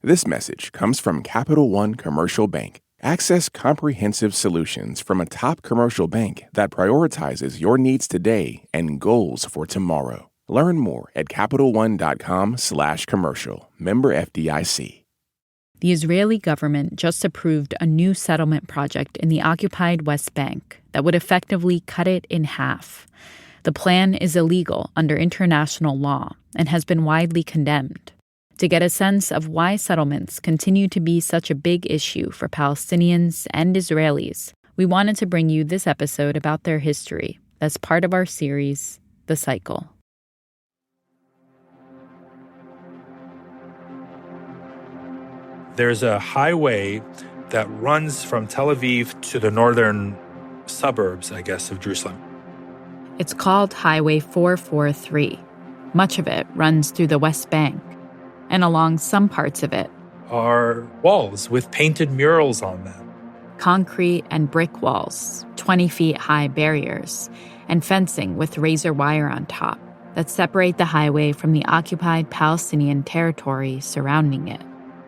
This message comes from Capital One Commercial Bank. Access comprehensive solutions from a top commercial bank that prioritizes your needs today and goals for tomorrow. Learn more at CapitalOne.com/commercial. Member FDIC. The Israeli government just approved a new settlement project in the occupied West Bank that would effectively cut it in half. The plan is illegal under international law and has been widely condemned. To get a sense of why settlements continue to be such a big issue for Palestinians and Israelis, we wanted to bring you this episode about their history as part of our series, The Cycle. There's a highway that runs from Tel Aviv to the northern suburbs, I guess, of Jerusalem. It's called Highway 443. Much of it runs through the West Bank, and along some parts of it are walls with painted murals on them. Concrete and brick walls, 20 feet high barriers, and fencing with razor wire on top that separate the highway from the occupied Palestinian territory surrounding it.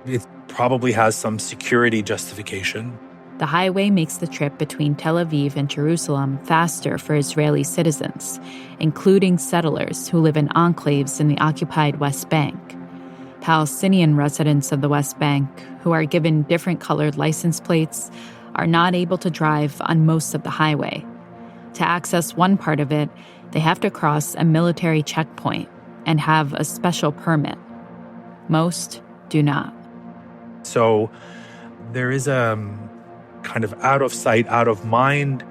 It probably has some security justification. The highway makes the trip between Tel Aviv and Jerusalem faster for Israeli citizens, including settlers who live in enclaves in the occupied West Bank. Palestinian residents of the West Bank, who are given different colored license plates, are not able to drive on most of the highway. To access one part of it, they have to cross a military checkpoint and have a special permit. Most do not. So there is a kind of out of sight, out of mind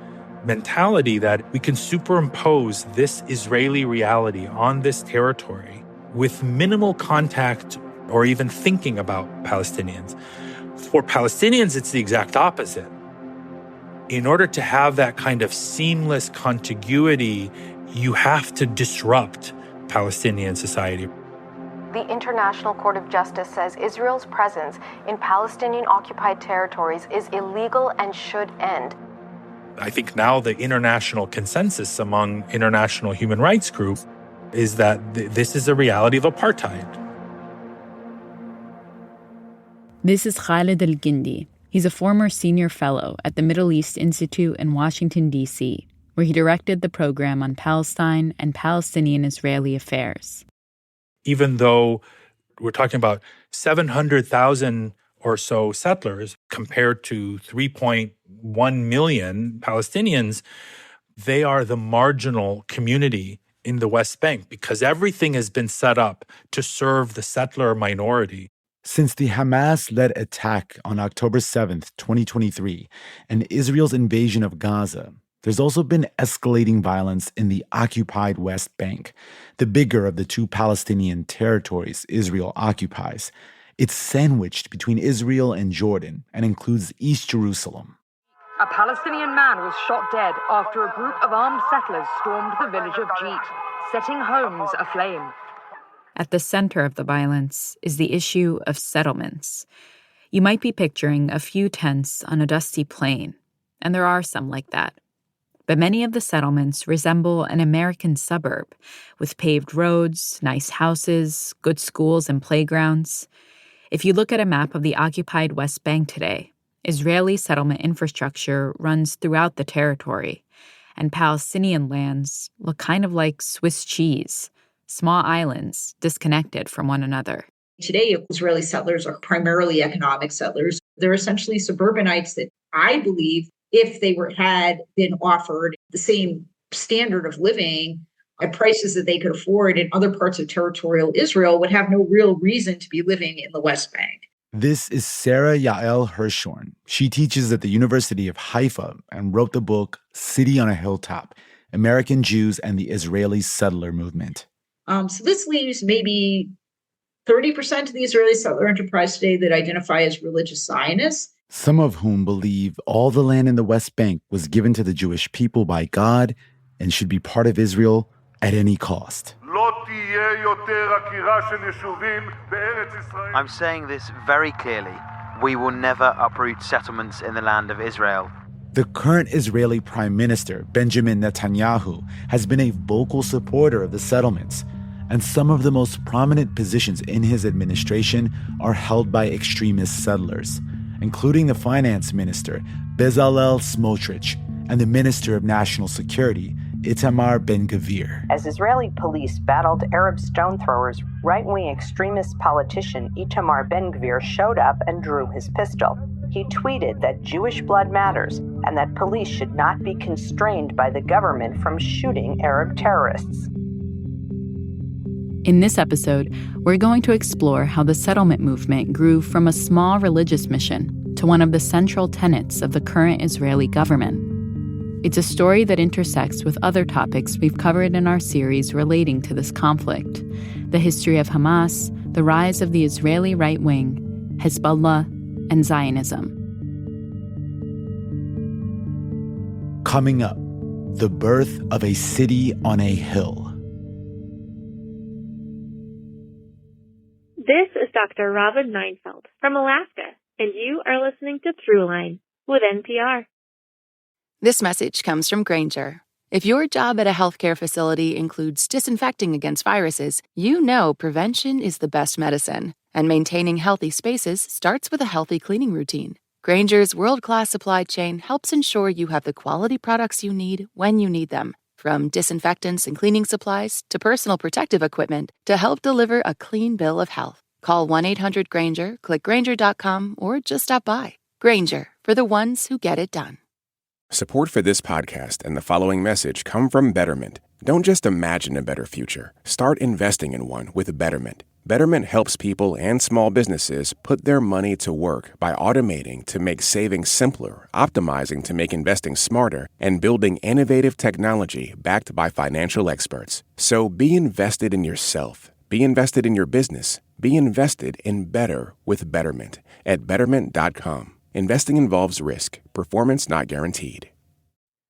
mentality that we can superimpose this Israeli reality on this territory with minimal contact or even thinking about Palestinians. For Palestinians, it's the exact opposite. In order to have that kind of seamless contiguity, you have to disrupt Palestinian society. The International Court of Justice says Israel's presence in Palestinian-occupied territories is illegal and should end. I think now the international consensus among international human rights groups is that this is a reality of apartheid. This is Khaled El-Gindy. He's a former senior fellow at the Middle East Institute in Washington, D.C., where he directed the program on Palestine and Palestinian-Israeli affairs. Even though we're talking about 700,000 or so settlers compared to 3.1 million Palestinians, they are the marginal community in the West Bank because everything has been set up to serve the settler minority. Since the Hamas-led attack on October 7th, 2023, and Israel's invasion of Gaza, there's also been escalating violence in the occupied West Bank, the bigger of the two Palestinian territories Israel occupies. It's sandwiched between Israel and Jordan and includes East Jerusalem. A Palestinian man was shot dead after a group of armed settlers stormed the village of Jeet, setting homes aflame. At the center of the violence is the issue of settlements. You might be picturing a few tents on a dusty plain, and there are some like that. But many of the settlements resemble an American suburb, with paved roads, nice houses, good schools and playgrounds. If you look at a map of the occupied West Bank today, Israeli settlement infrastructure runs throughout the territory, and Palestinian lands look kind of like Swiss cheese, small islands disconnected from one another. Today, Israeli settlers are primarily economic settlers. They're essentially suburbanites that I believe, if they had been offered the same standard of living at prices that they could afford in other parts of territorial Israel, would have no real reason to be living in the West Bank. This is Sara Yael Hirschhorn. She teaches at the University of Haifa and wrote the book City on a Hilltop, American Jews and the Israeli Settler Movement. So this leaves maybe 30% of the Israeli settler enterprise today that identify as religious Zionists. Some of whom believe all the land in the West Bank was given to the Jewish people by God and should be part of Israel at any cost. I'm saying this very clearly. We will never uproot settlements in the land of Israel. The current Israeli Prime Minister, Benjamin Netanyahu, has been a vocal supporter of the settlements. and some of the most prominent positions in his administration are held by extremist settlers, including the finance minister, Bezalel Smotrich, and the Minister of National Security, Itamar Ben-Gvir. As Israeli police battled Arab stone throwers, right-wing extremist politician Itamar Ben-Gvir showed up and drew his pistol. He tweeted that Jewish blood matters and that police should not be constrained by the government from shooting Arab terrorists. In this episode, we're going to explore how the settlement movement grew from a small religious mission to one of the central tenets of the current Israeli government. It's a story that intersects with other topics we've covered in our series relating to this conflict: the history of Hamas, the rise of the Israeli right wing, Hezbollah, and Zionism. Coming up, the birth of a city on a hill. This is Dr. Robin Neinfeld from Alaska, and you are listening to Throughline with NPR. This message comes from Grainger. If your job at a healthcare facility includes disinfecting against viruses, you know prevention is the best medicine. And maintaining healthy spaces starts with a healthy cleaning routine. Grainger's world-class supply chain helps ensure you have the quality products you need when you need them. From disinfectants and cleaning supplies to personal protective equipment to help deliver a clean bill of health. Call 1-800-GRAINGER, click Grainger.com, or just stop by. Grainger, for the ones who get it done. Support for this podcast and the following message come from Betterment. Don't just imagine a better future. Start investing in one with Betterment. Betterment helps people and small businesses put their money to work by automating to make saving simpler, optimizing to make investing smarter, and building innovative technology backed by financial experts. So be invested in yourself. Be invested in your business. Be invested in better with Betterment at Betterment.com. Investing involves risk. Performance not guaranteed.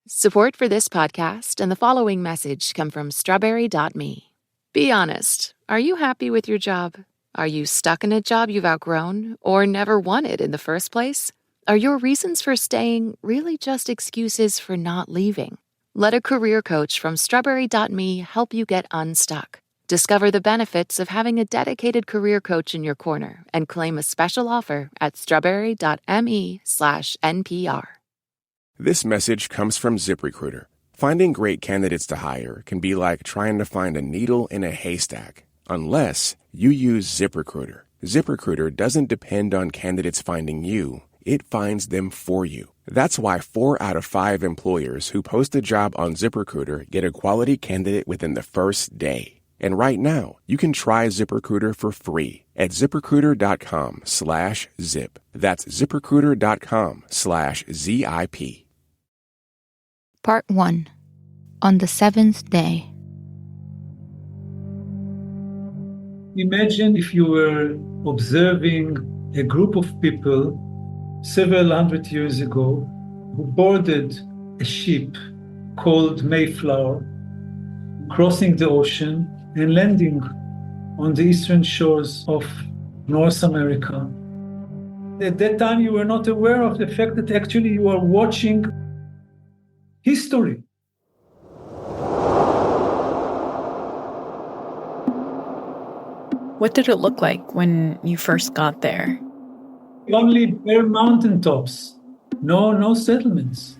Support for this podcast and the following message come from Strawberry.me. Be honest. Are you happy with your job? Are you stuck in a job you've outgrown or never wanted in the first place? Are your reasons for staying really just excuses for not leaving? Let a career coach from Strawberry.me help you get unstuck. Discover the benefits of having a dedicated career coach in your corner and claim a special offer at strawberry.me/NPR. This message comes from ZipRecruiter. Finding great candidates to hire can be like trying to find a needle in a haystack, unless you use ZipRecruiter. ZipRecruiter doesn't depend on candidates finding you. It finds them for you. That's why 4 out of 5 employers who post a job on ZipRecruiter get a quality candidate within the first day. And right now, you can try ZipRecruiter for free at ZipRecruiter.com/zip. That's ZipRecruiter.com/ZIP. Part 1. On the 7th day. Imagine if you were observing a group of people several hundred years ago who boarded a ship called Mayflower, crossing the ocean and landing on the eastern shores of North America. At that time, you were not aware of the fact that actually you are watching history. What did it look like when you first got there? Only bare mountaintops, no settlements.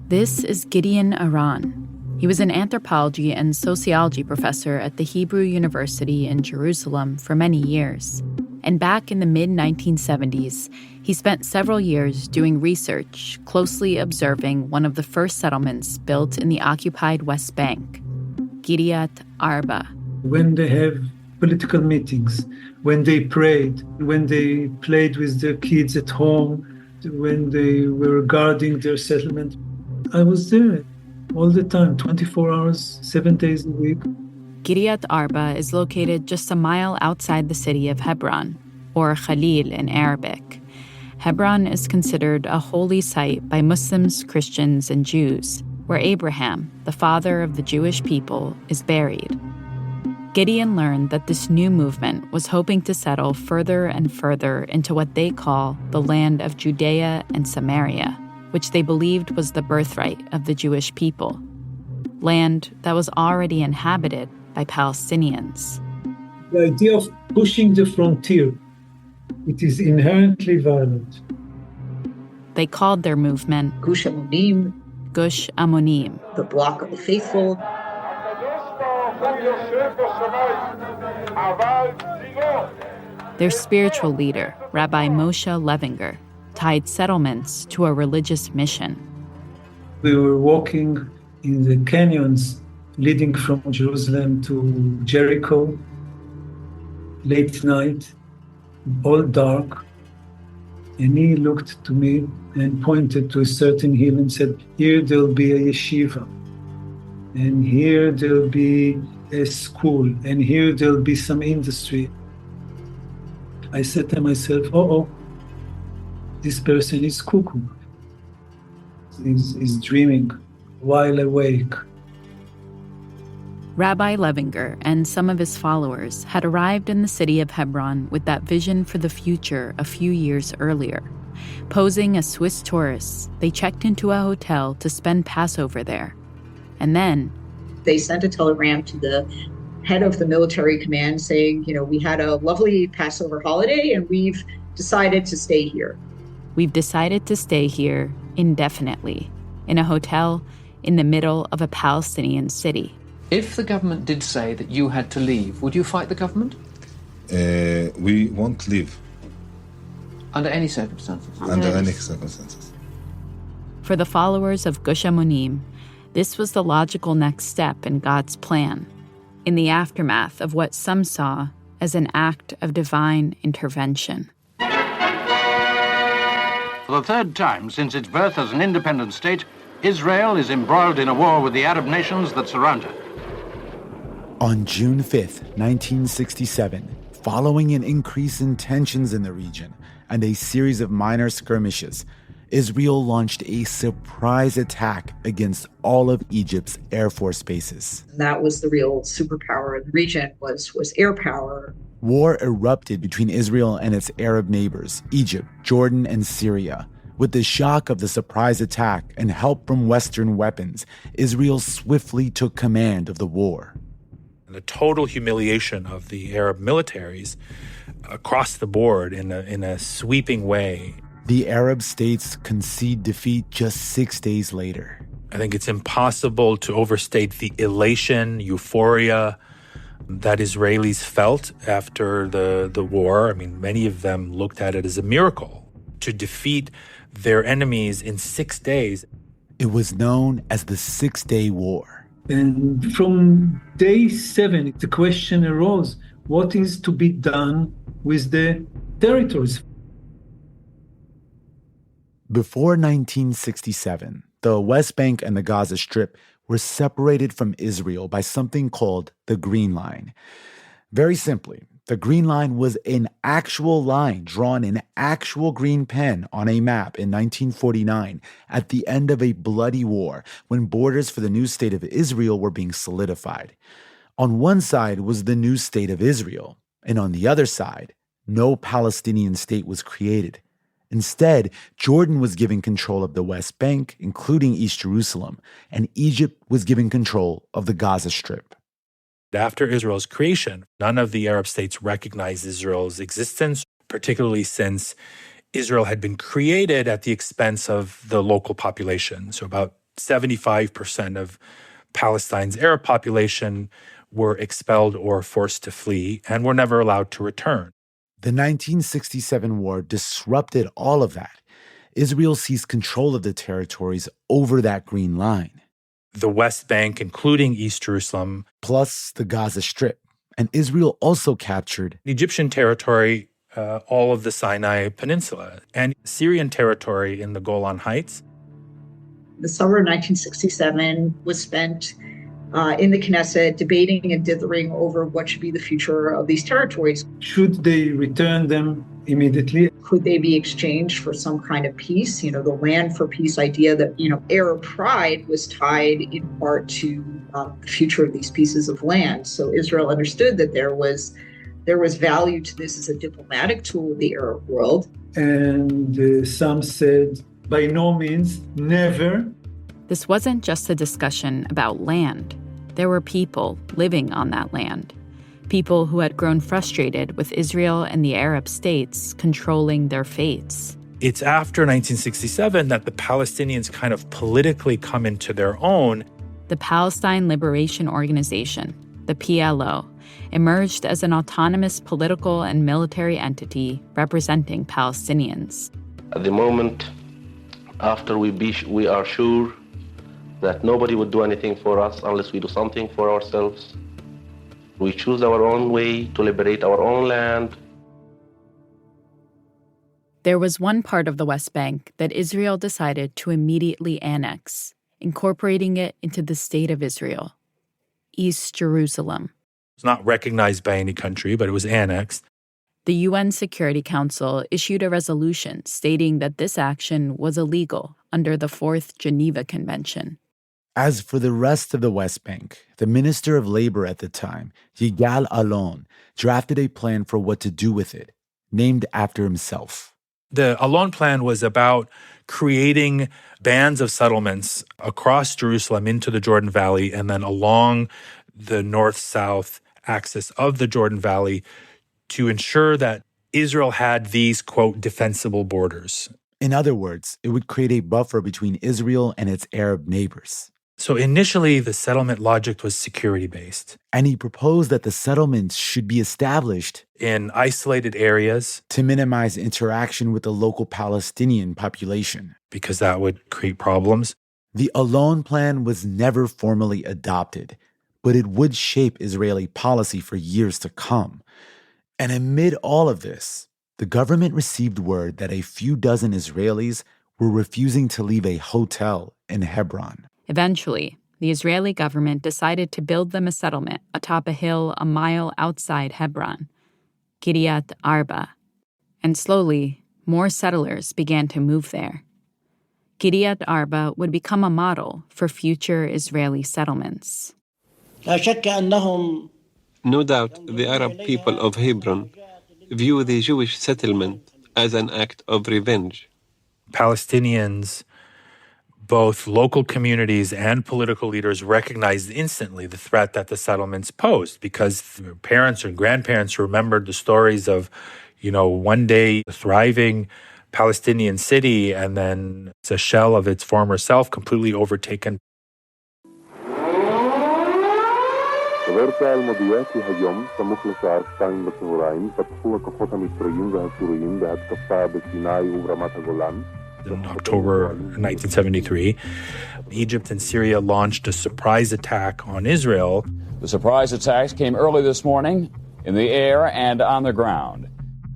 This is Gideon Aran. He was an anthropology and sociology professor at the Hebrew University in Jerusalem for many years. And back in the mid-1970s, he spent several years doing research, closely observing one of the first settlements built in the occupied West Bank, Kiryat Arba. When they have political meetings, when they prayed, when they played with their kids at home, when they were guarding their settlement, I was there all the time, 24 hours, 7 days a week. Kiryat Arba is located just a mile outside the city of Hebron, or Khalil in Arabic. Hebron is considered a holy site by Muslims, Christians, and Jews, where Abraham, the father of the Jewish people, is buried. Gideon learned that this new movement was hoping to settle further and further into what they call the land of Judea and Samaria, which they believed was the birthright of the Jewish people. Land that was already inhabited by Palestinians. The idea of pushing the frontier, it is inherently violent. They called their movement Gush Amonim, Gush Amonim, the Block of the Faithful. Their spiritual leader, Rabbi Moshe Levinger, tied settlements to a religious mission. We were walking in the canyons leading from Jerusalem to Jericho, late night, all dark. And he looked to me and pointed to a certain hill and said, here there'll be a yeshiva, and here there'll be a school, and here there'll be some industry. I said to myself, this person is cuckoo. He's dreaming while awake. Rabbi Levinger and some of his followers had arrived in the city of Hebron with that vision for the future a few years earlier. Posing as Swiss tourists, they checked into a hotel to spend Passover there. And then they sent a telegram to the head of the military command saying, we had a lovely Passover holiday and we've decided to stay here. We've decided to stay here indefinitely, in a hotel in the middle of a Palestinian city. If the government did say that you had to leave, would you fight the government? We won't leave. Under any circumstances? Under any circumstances. For the followers of Gush Amonim, this was the logical next step in God's plan, in the aftermath of what some saw as an act of divine intervention. For the third time since its birth as an independent state, Israel is embroiled in a war with the Arab nations that surround her. On June 5th, 1967, following an increase in tensions in the region and a series of minor skirmishes, Israel launched a surprise attack against all of Egypt's Air Force bases. That was the real superpower in the region, was air power. War erupted between Israel and its Arab neighbors, Egypt, Jordan, and Syria. With the shock of the surprise attack and help from Western weapons, Israel swiftly took command of the war. The total humiliation of the Arab militaries across the board in a sweeping way. The Arab states concede defeat just 6 days later. I think it's impossible to overstate the elation, euphoria that Israelis felt after the war. I mean, many of them looked at it as a miracle to defeat their enemies in 6 days. It was known as the 6-Day War. And from day 7, the question arose, what is to be done with the territories? Before 1967, the West Bank and the Gaza Strip were separated from Israel by something called the Green Line. Very simply, the Green Line was an actual line drawn in actual green pen on a map in 1949 at the end of a bloody war when borders for the new state of Israel were being solidified. On one side was the new state of Israel, and on the other side, no Palestinian state was created. Instead, Jordan was given control of the West Bank, including East Jerusalem, and Egypt was given control of the Gaza Strip. After Israel's creation, none of the Arab states recognized Israel's existence, particularly since Israel had been created at the expense of the local population. So about 75% of Palestine's Arab population were expelled or forced to flee and were never allowed to return. The 1967 war disrupted all of that. Israel seized control of the territories over that Green Line. The West Bank, including East Jerusalem, plus the Gaza Strip. And Israel also captured Egyptian territory, all of the Sinai Peninsula, and Syrian territory in the Golan Heights. The summer of 1967 was spent in the Knesset debating and dithering over what should be the future of these territories. Should they return them immediately? Could they be exchanged for some kind of peace? The land for peace idea that, Arab pride was tied in part to the future of these pieces of land. So Israel understood that there was value to this as a diplomatic tool of the Arab world. And some said, by no means, never. This wasn't just a discussion about land. there were people living on that land. People who had grown frustrated with Israel and the Arab states controlling their fates. It's after 1967 that the Palestinians kind of politically come into their own. The Palestine Liberation Organization, the PLO, emerged as an autonomous political and military entity representing Palestinians. At the moment, after we are sure that nobody would do anything for us unless we do something for ourselves, we choose our own way to liberate our own land. There was one part of the West Bank that Israel decided to immediately annex, incorporating it into the State of Israel, East Jerusalem. It's not recognized by any country, but it was annexed. The UN Security Council issued a resolution stating that this action was illegal under the Fourth Geneva Convention. As for the rest of the West Bank, the Minister of Labor at the time, Yael Alon, drafted a plan for what to do with it, named after himself. The Alon plan was about creating bands of settlements across Jerusalem into the Jordan Valley and then along the north-south axis of the Jordan Valley to ensure that Israel had these, quote, defensible borders. In other words, it would create a buffer between Israel and its Arab neighbors. So initially, the settlement logic was security-based. And he proposed that the settlements should be established in isolated areas to minimize interaction with the local Palestinian population, because that would create problems. The Alon plan was never formally adopted, but it would shape Israeli policy for years to come. And amid all of this, the government received word that a few dozen Israelis were refusing to leave a hotel in Hebron. Eventually, the Israeli government decided to build them a settlement atop a hill a mile outside Hebron, Kiryat Arba. And slowly, more settlers began to move there. Kiryat Arba would become a model for future Israeli settlements. No doubt the Arab people of Hebron view the Jewish settlement as an act of revenge. Palestinians, both local communities and political leaders, recognized instantly the threat that the settlements posed because their parents or grandparents remembered the stories of, one day a thriving Palestinian city and then it's a shell of its former self completely overtaken. בארצה אלמודיה כי היום, סמוך לשעה 2 בצהריים, פתחו הכוחות המצריים והסוריים בהתקפה בסיני וברמת הגולן. In October 1973, Egypt and Syria launched a surprise attack on Israel. The surprise attacks came early this morning in the air and on the ground.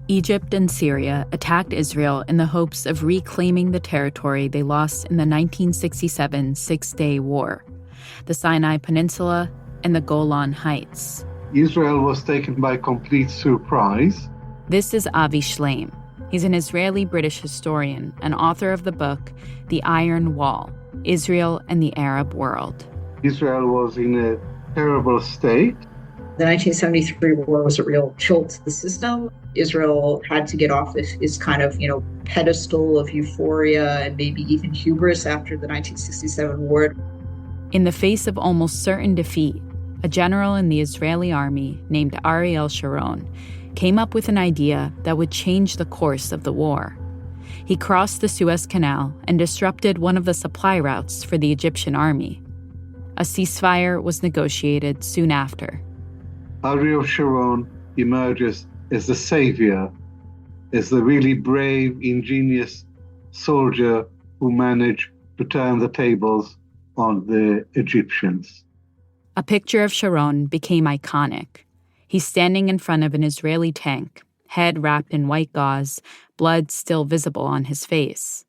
Egypt and Syria attacked Israel in the hopes of reclaiming the territory they lost in the 1967 Six-Day War, the Sinai Peninsula and the Golan Heights. Israel was taken by complete surprise. This is Avi Shlaim. He's an Israeli-British historian and author of the book, The Iron Wall, Israel and the Arab World. Israel was in a terrible state. The 1973 war was a real jolt to the system. Israel had to get off its kind of, pedestal of euphoria and maybe even hubris after the 1967 war. In the face of almost certain defeat, a general in the Israeli army named Ariel Sharon came up with an idea that would change the course of the war. He crossed the Suez Canal and disrupted one of the supply routes for the Egyptian army. A ceasefire was negotiated soon after. Ariel Sharon emerges as the savior, as the really brave, ingenious soldier who managed to turn the tables on the Egyptians. A picture of Sharon became iconic. He's standing in front of an Israeli tank, head wrapped in white gauze, blood still visible on his face.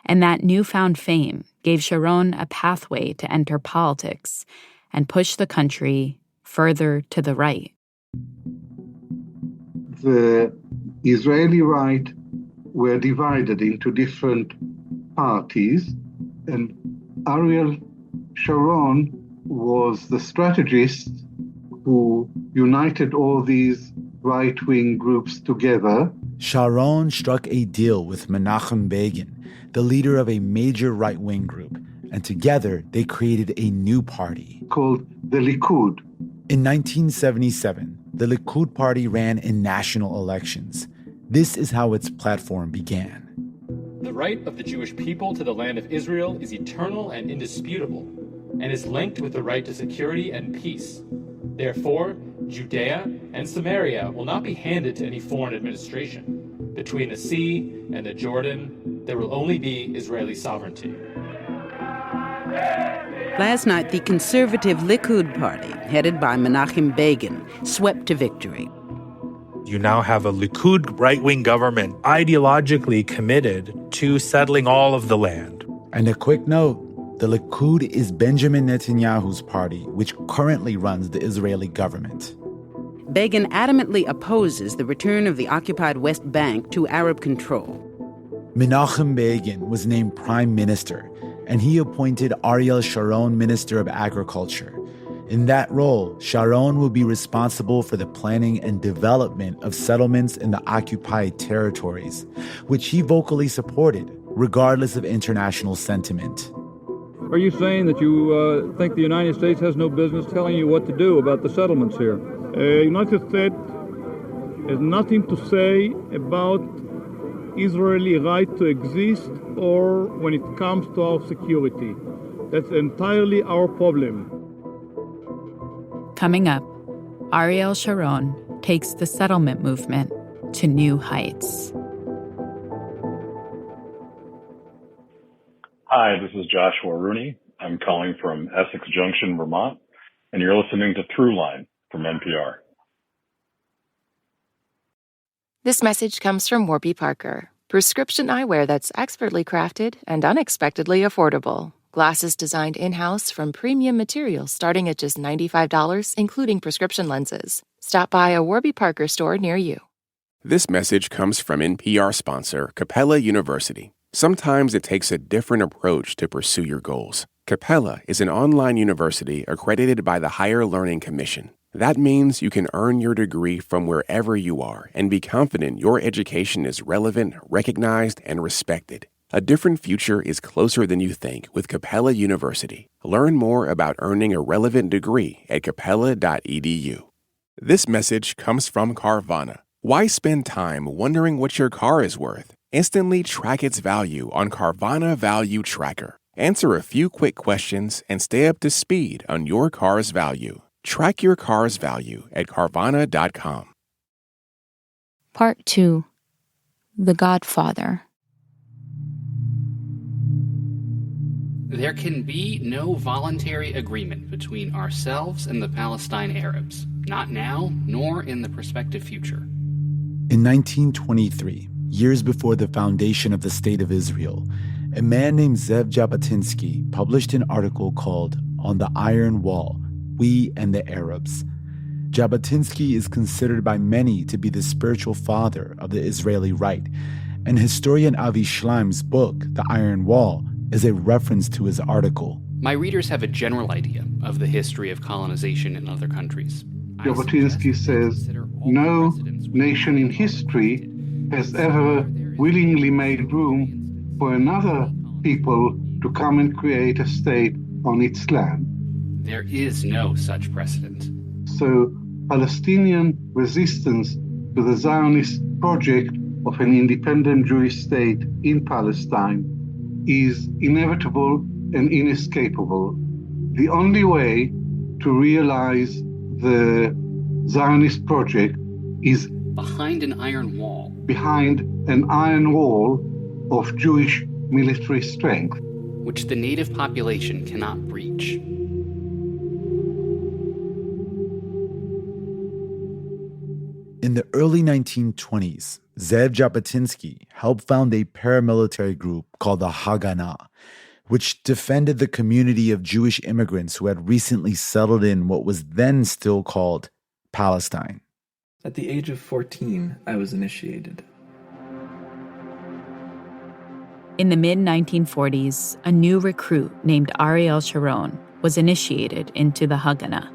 And that newfound fame gave Sharon a pathway to enter politics and push the country further to the right. The Israeli right were divided into different parties, and Ariel Sharon was the strategist who united all these right-wing groups together. Sharon struck a deal with Menachem Begin, the leader of a major right-wing group, and together they created a new party called the Likud. In 1977, the Likud party ran in national elections. This is how its platform began. The right of the Jewish people to the land of Israel is eternal and indisputable, and is linked with the right to security and peace. Therefore, Judea and Samaria will not be handed to any foreign administration. Between the sea and the Jordan, there will only be Israeli sovereignty. Last night, the conservative Likud party, headed by Menachem Begin, swept to victory. You now have a Likud right-wing government ideologically committed to settling all of the land. And a quick note, the Likud is Benjamin Netanyahu's party, which currently runs the Israeli government. Begin adamantly opposes the return of the occupied West Bank to Arab control. Menachem Begin was named prime minister, and he appointed Ariel Sharon Minister of Agriculture. In that role, Sharon will be responsible for the planning and development of settlements in the occupied territories, which he vocally supported, regardless of international sentiment. Are you saying that you think the United States has no business telling you what to do about the settlements here? The United States has nothing to say about Israeli right to exist or when it comes to our security. That's entirely our problem. Coming up, Ariel Sharon takes the settlement movement to new heights. Hi, this is Joshua Rooney. I'm calling from Essex Junction, Vermont, and you're listening to Throughline from NPR. This message comes from Warby Parker, prescription eyewear that's expertly crafted and unexpectedly affordable. Glasses designed in-house from premium materials starting at just $95, including prescription lenses. Stop by a Warby Parker store near you. This message comes from NPR sponsor Capella University. Sometimes it takes a different approach to pursue your goals. Capella is an online university accredited by the Higher Learning Commission. That means you can earn your degree from wherever you are and be confident your education is relevant, recognized, and respected. A different future is closer than you think with Capella University. Learn more about earning a relevant degree at capella.edu. This message comes from Carvana. Why spend time wondering what your car is worth? Instantly track its value on Carvana Value Tracker. Answer a few quick questions and stay up to speed on your car's value. Track your car's value at Carvana.com. Part 2. The Godfather. There can be no voluntary agreement between ourselves and the Palestine Arabs, not now, nor in the prospective future. In 1923, years before the foundation of the State of Israel, a man named Zev Jabotinsky published an article called On the Iron Wall, We and the Arabs. Jabotinsky is considered by many to be the spiritual father of the Israeli right, and historian Avi Shlaim's book, The Iron Wall, is a reference to his article. My readers have a general idea of the history of colonization in other countries. Jabotinsky says, no nation in history has ever willingly made room for another people to come and create a state on its land. There is no such precedent. So, Palestinian resistance to the Zionist project of an independent Jewish state in Palestine is inevitable and inescapable. The only way to realize the Zionist project is behind an iron wall. Behind an iron wall of Jewish military strength, which the native population cannot breach. In the early 1920s, Zev Jabotinsky helped found a paramilitary group called the Haganah, which defended the community of Jewish immigrants who had recently settled in what was then still called Palestine. At the age of 14, I was initiated. In the mid-1940s, a new recruit named Ariel Sharon was initiated into the Haganah.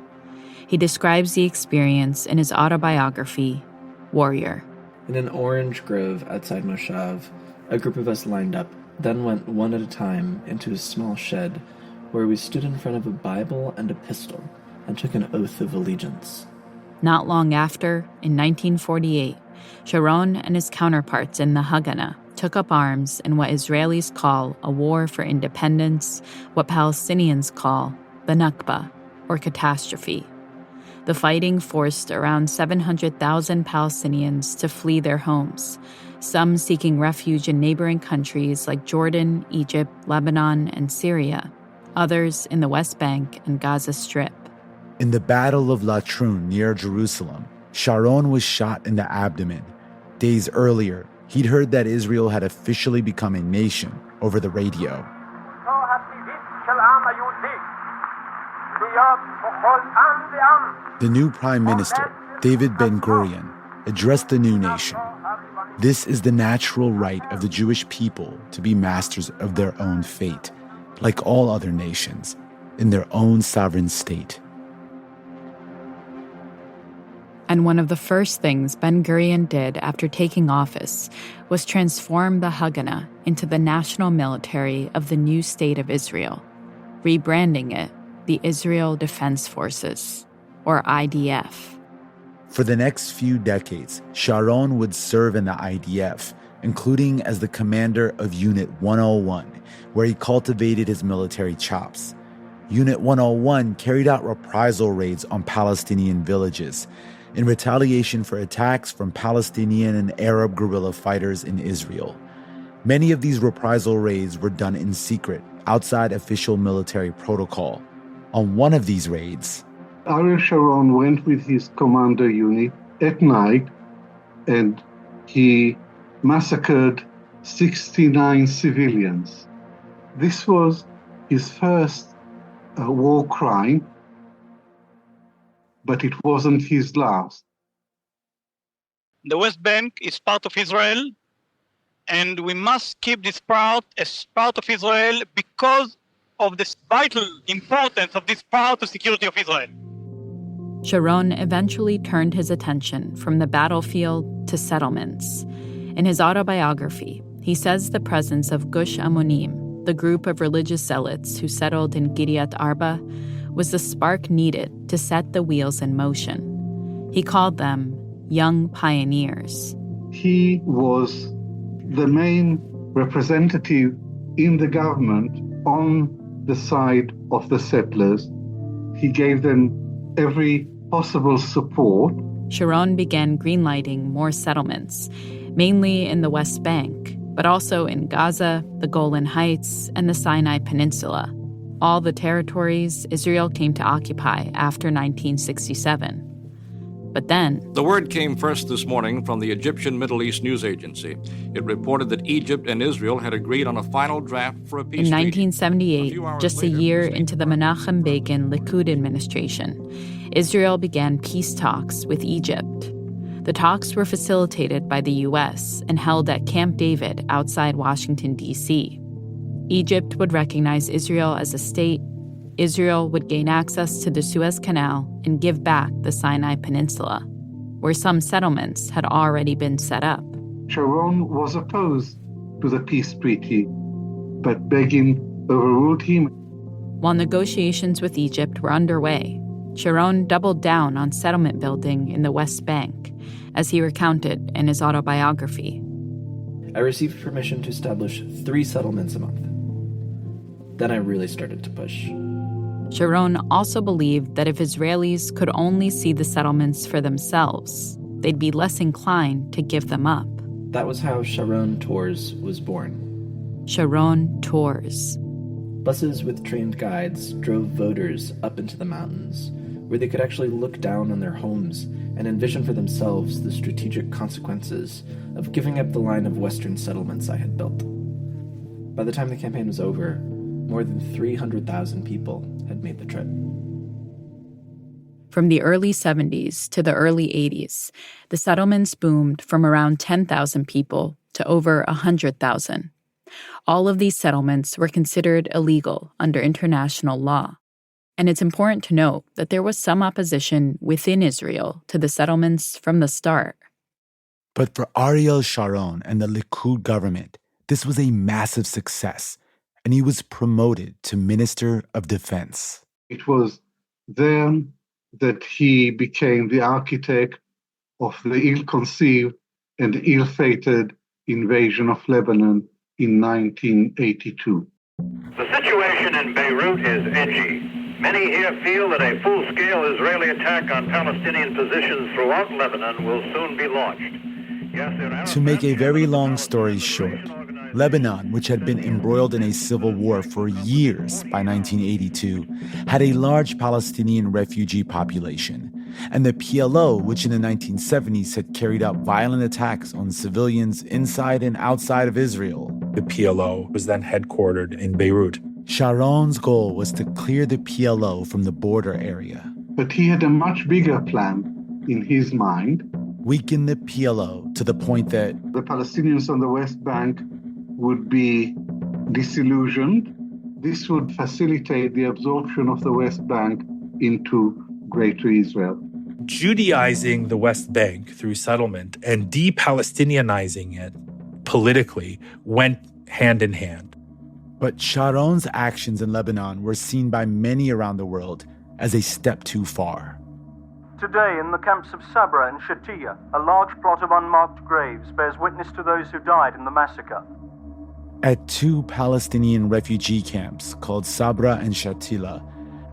He describes the experience in his autobiography, Warrior. In an orange grove outside Moshav, a group of us lined up then went one at a time into his small shed, where we stood in front of a Bible and a pistol and took an oath of allegiance. Not long after, in 1948, Sharon and his counterparts in the Haganah took up arms in what Israelis call a war for independence, what Palestinians call the Nakba, or catastrophe. The fighting forced around 700,000 Palestinians to flee their homes, some seeking refuge in neighboring countries like Jordan, Egypt, Lebanon, and Syria, others in the West Bank and Gaza Strip. In the Battle of Latrun near Jerusalem, Sharon was shot in the abdomen. Days earlier, he'd heard that Israel had officially become a nation over the radio. The new prime minister, David Ben-Gurion, addressed the new nation. This is the natural right of the Jewish people to be masters of their own fate, like all other nations, in their own sovereign state. And one of the first things Ben-Gurion did after taking office was transform the Haganah into the national military of the new state of Israel, rebranding it the Israel Defense Forces, or IDF. For the next few decades, Sharon would serve in the IDF, including as the commander of Unit 101, where he cultivated his military chops. Unit 101 carried out reprisal raids on Palestinian villages in retaliation for attacks from Palestinian and Arab guerrilla fighters in Israel. Many of these reprisal raids were done in secret, outside official military protocol. On one of these raids, Ariel Sharon went with his commander unit at night and he massacred 69 civilians. This was his first war crime, but it wasn't his last. The West Bank is part of Israel, and we must keep this part as part of Israel because of the vital importance of this part of security of Israel. Sharon eventually turned his attention from the battlefield to settlements. In his autobiography, he says the presence of Gush Amonim, the group of religious zealots who settled in Kiryat Arba, was the spark needed to set the wheels in motion. He called them young pioneers. He was the main representative in the government on the side of the settlers. He gave them every possible support. Sharon began greenlighting more settlements, mainly in the West Bank, but also in Gaza, the Golan Heights, and the Sinai Peninsula, all the territories Israel came to occupy after 1967. But then, the word came first this morning from the Egyptian Middle East News Agency. It reported that Egypt and Israel had agreed on a final draft for a peace in treaty. 1978, just a year into the Menachem Begin Likud administration, Israel began peace talks with Egypt. The talks were facilitated by the U.S. and held at Camp David outside Washington, D.C. Egypt would recognize Israel as a state. Israel would gain access to the Suez Canal and give back the Sinai Peninsula, where some settlements had already been set up. Sharon was opposed to the peace treaty, but Begin overruled him. While negotiations with Egypt were underway, Sharon doubled down on settlement building in the West Bank, as he recounted in his autobiography. I received permission to establish 3 settlements a month. Then I really started to push. Sharon also believed that if Israelis could only see the settlements for themselves, they'd be less inclined to give them up. That was how Sharon Tours was born. Sharon Tours. Buses with trained guides drove voters up into the mountains, where they could actually look down on their homes and envision for themselves the strategic consequences of giving up the line of Western settlements I had built. By the time the campaign was over, more than 300,000 people had made the trip. From the early 70s to the early 80s, the settlements boomed from around 10,000 people to over 100,000. All of these settlements were considered illegal under international law. And it's important to note that there was some opposition within Israel to the settlements from the start. But for Ariel Sharon and the Likud government, This was a massive success, and he was promoted to Minister of Defense. It was then that he became the architect of the ill-conceived and ill-fated invasion of Lebanon in 1982. The situation in Beirut is edgy. Many here feel that a full-scale Israeli attack on Palestinian positions throughout Lebanon will soon be launched. To make a very long story short, Lebanon, which had been embroiled in a civil war for years by 1982, had a large Palestinian refugee population. And the PLO, which in the 1970s had carried out violent attacks on civilians inside and outside of Israel. The PLO was then headquartered in Beirut. Sharon's goal was to clear the PLO from the border area. But he had a much bigger plan in his mind. Weaken the PLO to the point that the Palestinians on the West Bank would be disillusioned. This would facilitate the absorption of the West Bank into Greater Israel. Judaizing the West Bank through settlement and de-Palestinianizing it politically went hand in hand. But Sharon's actions in Lebanon were seen by many around the world as a step too far. Today, in the camps of Sabra and Shatila, a large plot of unmarked graves bears witness to those who died in the massacre. At two Palestinian refugee camps called Sabra and Shatila,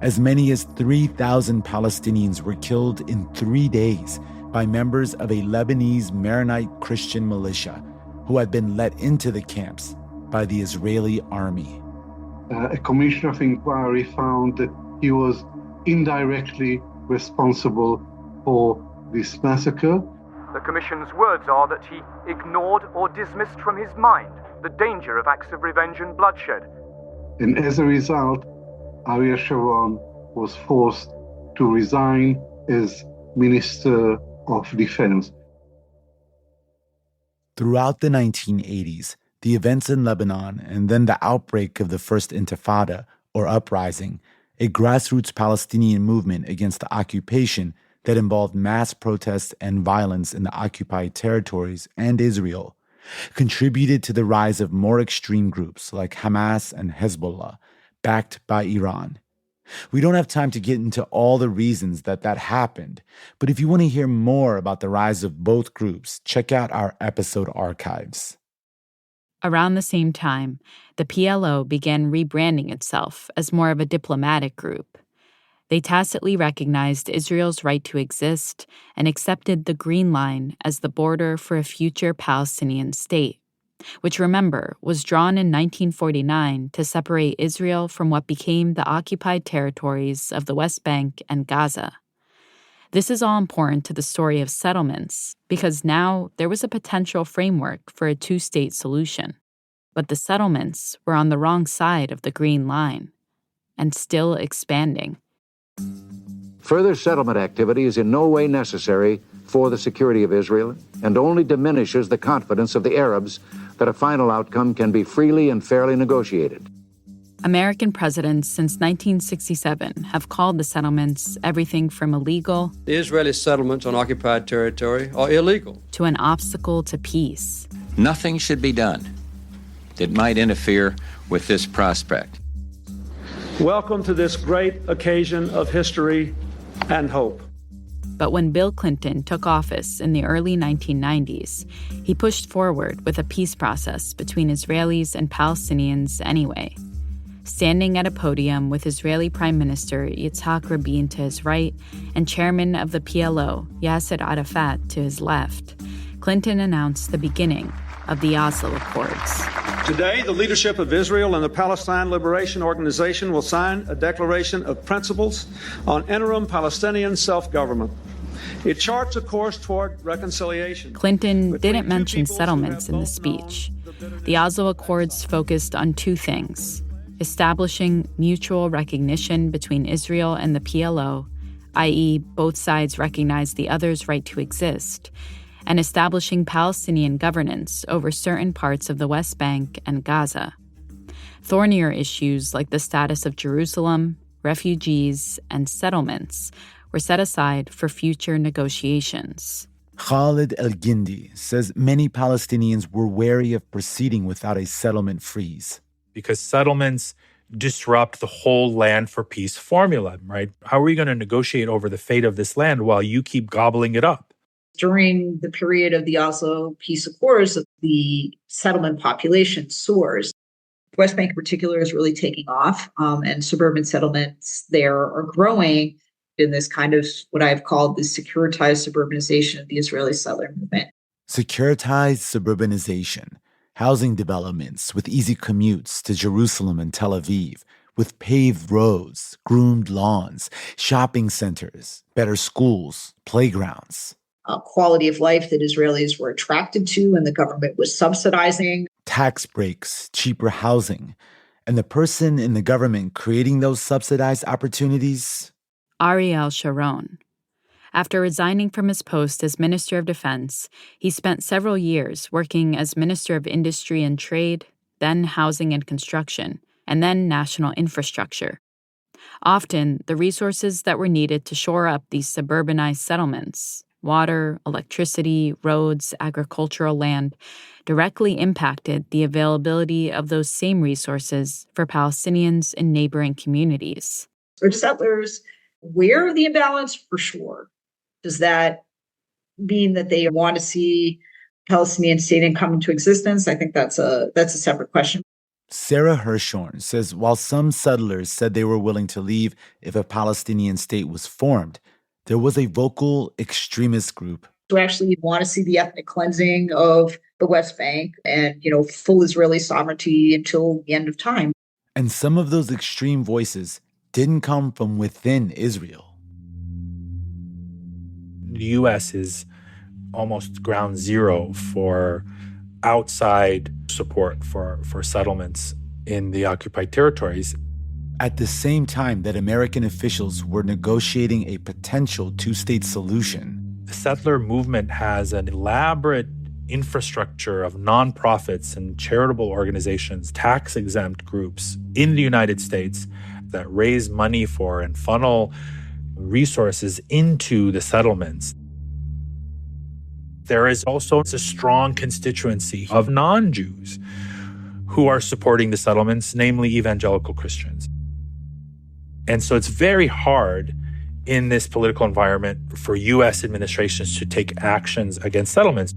as many as 3,000 Palestinians were killed in 3 days by members of a Lebanese Maronite Christian militia who had been let into the camps by the Israeli army. A commission of inquiry found that he was indirectly responsible for this massacre. The Commission's words are that he ignored or dismissed from his mind the danger of acts of revenge and bloodshed. And as a result, Ariel Sharon was forced to resign as Minister of Defense. Throughout the 1980s, the events in Lebanon and then the outbreak of the First Intifada, or uprising, a grassroots Palestinian movement against the occupation that involved mass protests and violence in the occupied territories and Israel, contributed to the rise of more extreme groups like Hamas and Hezbollah, backed by Iran. We don't have time to get into all the reasons that happened, but if you want to hear more about the rise of both groups, check out our episode archives. Around the same time, the PLO began rebranding itself as more of a diplomatic group. They tacitly recognized Israel's right to exist and accepted the Green Line as the border for a future Palestinian state, which, remember, was drawn in 1949 to separate Israel from what became the occupied territories of the West Bank and Gaza. This is all important to the story of settlements because now there was a potential framework for a two-state solution. But the settlements were on the wrong side of the Green Line and still expanding. Further settlement activity is in no way necessary for the security of Israel and only diminishes the confidence of the Arabs that a final outcome can be freely and fairly negotiated. American presidents since 1967 have called the settlements everything from illegal. The Israeli settlements on occupied territory are illegal. To an obstacle to peace. Nothing should be done that might interfere with this prospect. Welcome to this great occasion of history and hope. But when Bill Clinton took office in the early 1990s, he pushed forward with a peace process between Israelis and Palestinians anyway. Standing at a podium with Israeli Prime Minister Yitzhak Rabin to his right and chairman of the PLO, Yasser Arafat, to his left, Clinton announced the beginning of the Oslo Accords. Today, the leadership of Israel and the Palestine Liberation Organization will sign a declaration of principles on interim Palestinian self-government. It charts a course toward reconciliation. Clinton didn't mention settlements in the speech. The Oslo Accords focused on two things: establishing mutual recognition between Israel and the PLO, i.e., both sides recognize the other's right to exist, and establishing Palestinian governance over certain parts of the West Bank and Gaza. Thornier issues like the status of Jerusalem, refugees, and settlements were set aside for future negotiations. Khaled El-Gindy says many Palestinians were wary of proceeding without a settlement freeze. Because settlements disrupt the whole land for peace formula, right? How are we going to negotiate over the fate of this land while you keep gobbling it up? During the period of the Oslo peace accords, the settlement population soars. The West Bank in particular is really taking off, and suburban settlements there are growing in this kind of what I've called the securitized suburbanization of the Israeli settler movement. Securitized suburbanization, housing developments with easy commutes to Jerusalem and Tel Aviv, with paved roads, groomed lawns, shopping centers, better schools, playgrounds. Quality of life that Israelis were attracted to and the government was subsidizing. Tax breaks, cheaper housing. And the person in the government creating those subsidized opportunities? Ariel Sharon. After resigning from his post as Minister of Defense, he spent several years working as Minister of Industry and Trade, then Housing and Construction, and then National Infrastructure. Often, the resources that were needed to shore up these suburbanized settlements, water, electricity, roads, agricultural land, directly impacted the availability of those same resources for Palestinians in neighboring communities. Are settlers aware of the imbalance? For sure. Does that mean that they want to see Palestinian state come into existence? I think that's a separate question. Sara Hirschhorn says while some settlers said they were willing to leave if a Palestinian state was formed, there was a vocal extremist group who actually want to see the ethnic cleansing of the West Bank and, full Israeli sovereignty until the end of time. And some of those extreme voices didn't come from within Israel. The U.S. is almost ground zero for outside support for settlements in the occupied territories. At the same time that American officials were negotiating a potential two-state solution, the settler movement has an elaborate infrastructure of nonprofits and charitable organizations, tax-exempt groups in the United States that raise money for and funnel resources into the settlements. There is also a strong constituency of non-Jews who are supporting the settlements, namely evangelical Christians. And so it's very hard in this political environment for U.S. administrations to take actions against settlements.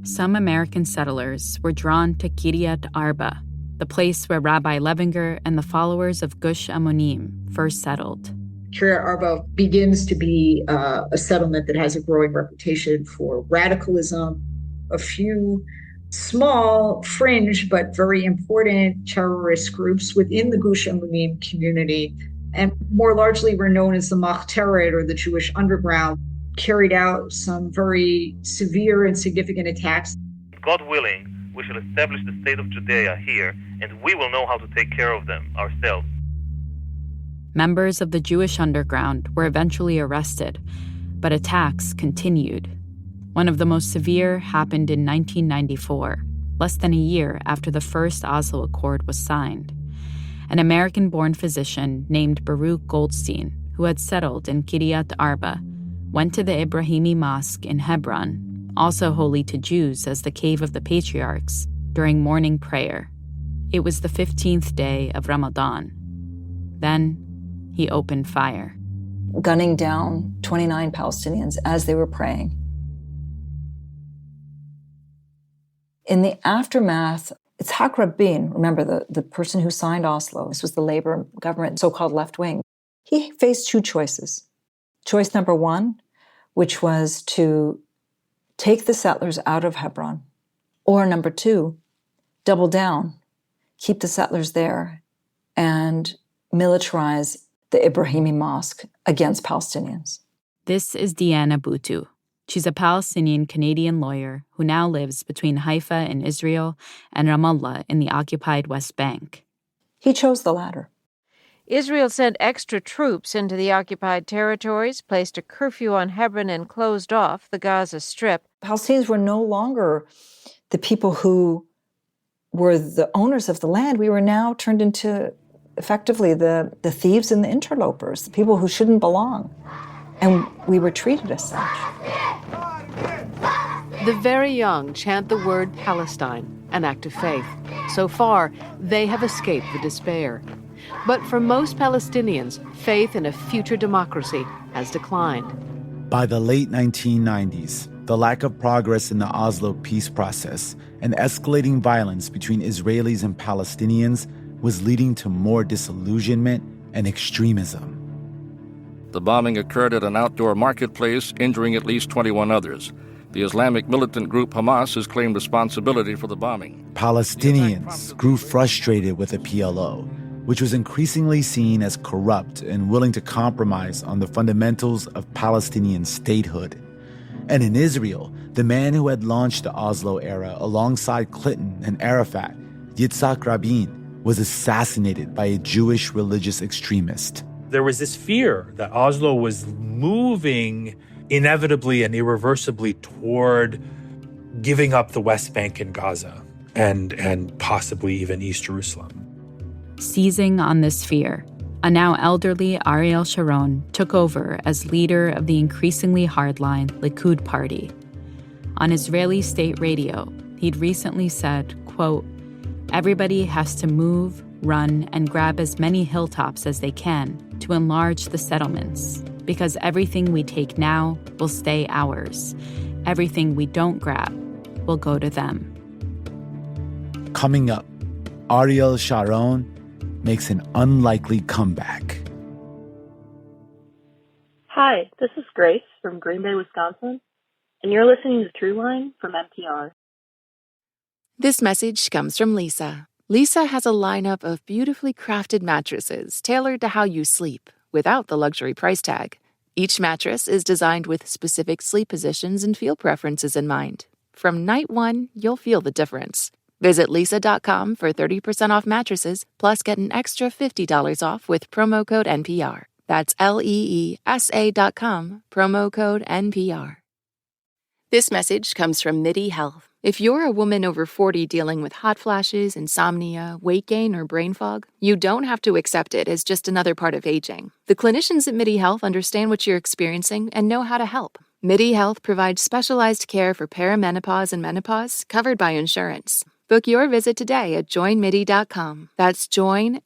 Some American settlers were drawn to Kiryat Arba, the place where Rabbi Levinger and the followers of Gush Amonim first settled. Kiryat Arba begins to be a settlement that has a growing reputation for radicalism. A few small, fringe, but very important terrorist groups within the Gush Amonim community, and more largely were known as the Machteret, or the Jewish underground, carried out some very severe and significant attacks. God willing, we shall establish the state of Judea here, and we will know how to take care of them ourselves. Members of the Jewish underground were eventually arrested, but attacks continued. One of the most severe happened in 1994, less than a year after the first Oslo Accord was signed. An American-born physician named Baruch Goldstein, who had settled in Kiryat Arba, went to the Ibrahimi Mosque in Hebron, also holy to Jews as the Cave of the Patriarchs, during morning prayer. It was the 15th day of Ramadan. Then he opened fire, gunning down 29 Palestinians as they were praying. In the aftermath, Yitzhak Rabin, remember the person who signed Oslo, this was the labor government, so-called left wing, he faced two choices. Choice number one, which was to take the settlers out of Hebron, or number two, double down, keep the settlers there, and militarize the Ibrahimi Mosque against Palestinians. This is Deanna Buttu. She's a Palestinian-Canadian lawyer who now lives between Haifa in Israel and Ramallah in the occupied West Bank. He chose the latter. Israel sent extra troops into the occupied territories, placed a curfew on Hebron, and closed off the Gaza Strip. Palestinians were no longer the people who were the owners of the land. We were now turned into, effectively, the thieves and the interlopers, the people who shouldn't belong. And we were treated as such. The very young chant the word Palestine, an act of faith. So far, they have escaped the despair. But for most Palestinians, faith in a future democracy has declined. By the late 1990s, the lack of progress in the Oslo peace process and escalating violence between Israelis and Palestinians was leading to more disillusionment and extremism. The bombing occurred at an outdoor marketplace, injuring at least 21 others. The Islamic militant group Hamas has claimed responsibility for the bombing. Palestinians grew frustrated with the PLO, which was increasingly seen as corrupt and willing to compromise on the fundamentals of Palestinian statehood. And in Israel, the man who had launched the Oslo era alongside Clinton and Arafat, Yitzhak Rabin, was assassinated by a Jewish religious extremist. There was this fear that Oslo was moving inevitably and irreversibly toward giving up the West Bank and Gaza and possibly even East Jerusalem. Seizing on this fear, a now elderly Ariel Sharon took over as leader of the increasingly hardline Likud party. On Israeli state radio, he'd recently said, quote, "Everybody has to move, run, and grab as many hilltops as they can to enlarge the settlements, because everything we take now will stay ours. Everything we don't grab will go to them." Coming up, Ariel Sharon makes an unlikely comeback. Hi, this is Grace from Green Bay, Wisconsin, and you're listening to Throughline from NPR. This message comes from Lisa. Lisa has a lineup of beautifully crafted mattresses tailored to how you sleep, without the luxury price tag. Each mattress is designed with specific sleep positions and feel preferences in mind. From night one, you'll feel the difference. Visit lisa.com for 30% off mattresses, plus get an extra $50 off with promo code NPR. That's LEESA.com, promo code NPR. This message comes from MIDI Health. If you're a woman over 40 dealing with hot flashes, insomnia, weight gain, or brain fog, you don't have to accept it as just another part of aging. The clinicians at MIDI Health understand what you're experiencing and know how to help. MIDI Health provides specialized care for perimenopause and menopause covered by insurance. Book your visit today at joinmidi.com. That's joinmidi.com.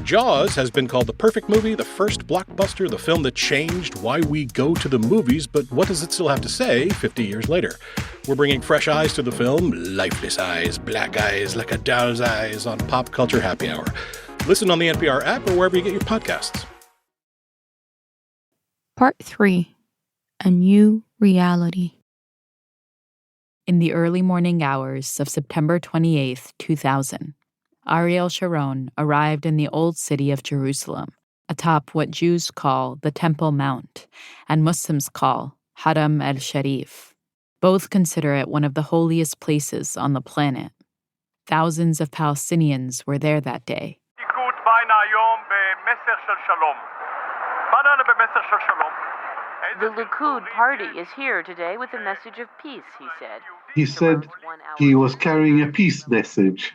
Jaws has been called the perfect movie, the first blockbuster, the film that changed why we go to the movies, but what does it still have to say 50 years later? We're bringing fresh eyes to the film, lifeless eyes, black eyes like a doll's eyes on Pop Culture Happy Hour. Listen on the NPR app or wherever you get your podcasts. Part 3. A New Reality. In the early morning hours of September 28, 2000, Ariel Sharon arrived in the old city of Jerusalem, atop what Jews call the Temple Mount and Muslims call Haram el-Sharif. Both consider it one of the holiest places on the planet. Thousands of Palestinians were there that day. The Likud party is here today with a message of peace, he said. He said he was carrying a peace message,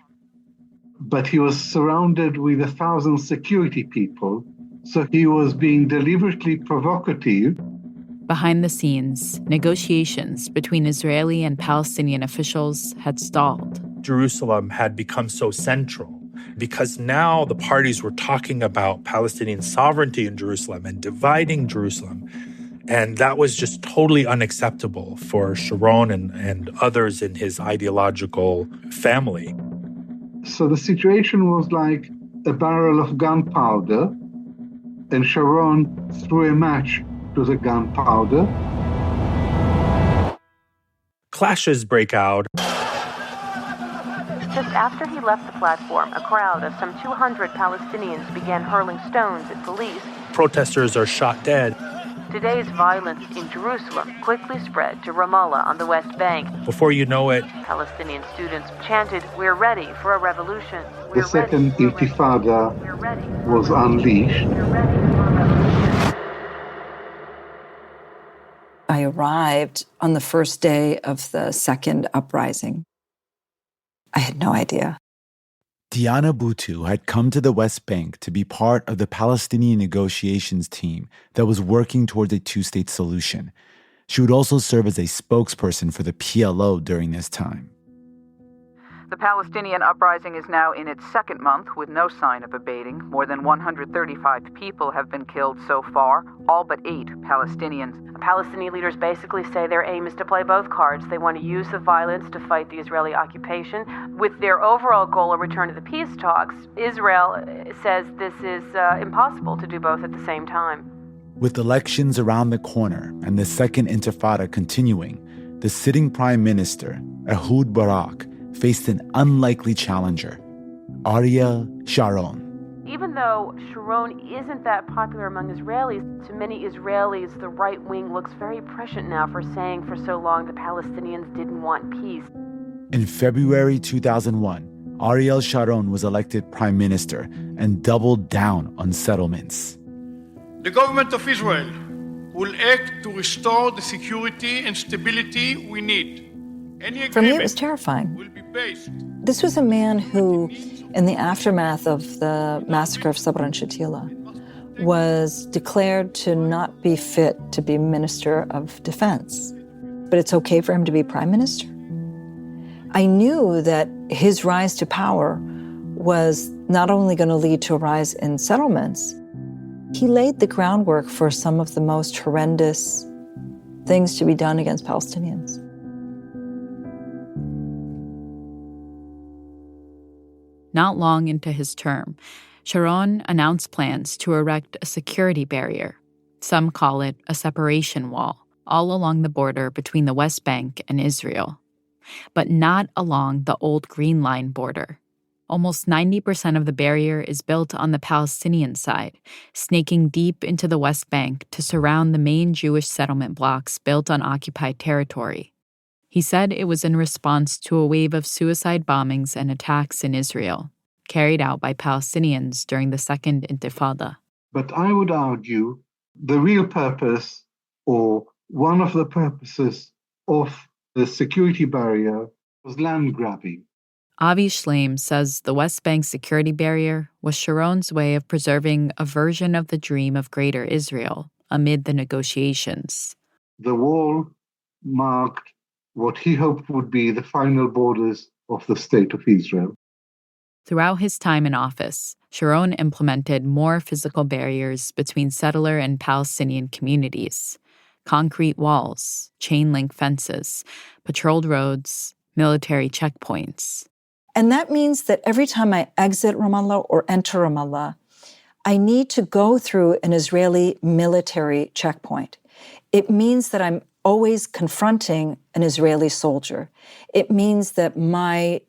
but he was surrounded with 1,000 security people, so he was being deliberately provocative. Behind the scenes, negotiations between Israeli and Palestinian officials had stalled. Jerusalem had become so central because now the parties were talking about Palestinian sovereignty in Jerusalem and dividing Jerusalem. And that was just totally unacceptable for Sharon and others in his ideological family. So the situation was like a barrel of gunpowder, and Sharon threw a match to the gunpowder. Clashes break out. Just after he left the platform, a crowd of some 200 Palestinians began hurling stones at police. Protesters are shot dead. Today's violence in Jerusalem quickly spread to Ramallah on the West Bank. Before you know it, Palestinian students chanted, "We're ready for a revolution." The Second Intifada was unleashed. I arrived on the first day of the second uprising. I had no idea. Diana Buttu had come to the West Bank to be part of the Palestinian negotiations team that was working towards a two-state solution. She would also serve as a spokesperson for the PLO during this time. The Palestinian uprising is now in its second month with no sign of abating. More than 135 people have been killed so far, all but 8 Palestinians. Palestinian leaders basically say their aim is to play both cards. They want to use the violence to fight the Israeli occupation. With their overall goal of return to the peace talks, Israel says this is impossible to do both at the same time. With elections around the corner and the Second Intifada continuing, the sitting prime minister, Ehud Barak, faced an unlikely challenger, Ariel Sharon. Even though Sharon isn't that popular among Israelis, to many Israelis, the right wing looks very prescient now for saying for so long the Palestinians didn't want peace. In February 2001, Ariel Sharon was elected prime minister and doubled down on settlements. The government of Israel will act to restore the security and stability we need. For me, it was terrifying. This was a man who, in the aftermath of the massacre of Sabra and Shatila, was declared to not be fit to be Minister of Defense. But it's okay for him to be Prime Minister. I knew that his rise to power was not only going to lead to a rise in settlements, he laid the groundwork for some of the most horrendous things to be done against Palestinians. Not long into his term, Sharon announced plans to erect a security barrier. Some call it a separation wall, all along the border between the West Bank and Israel. But not along the old Green Line border. Almost 90% of the barrier is built on the Palestinian side, snaking deep into the West Bank to surround the main Jewish settlement blocks built on occupied territory. He said it was in response to a wave of suicide bombings and attacks in Israel, carried out by Palestinians during the Second Intifada. But I would argue the real purpose, or one of the purposes of the security barrier, was land grabbing. Avi Shlaim says the West Bank security barrier was Sharon's way of preserving a version of the dream of Greater Israel amid the negotiations. The wall marked what he hoped would be the final borders of the State of Israel. Throughout his time in office, Sharon implemented more physical barriers between settler and Palestinian communities: concrete walls, chain-link fences, patrolled roads, military checkpoints. And that means that every time I exit Ramallah or enter Ramallah, I need to go through an Israeli military checkpoint. It means that I'm always confronting an Israeli soldier. It means that my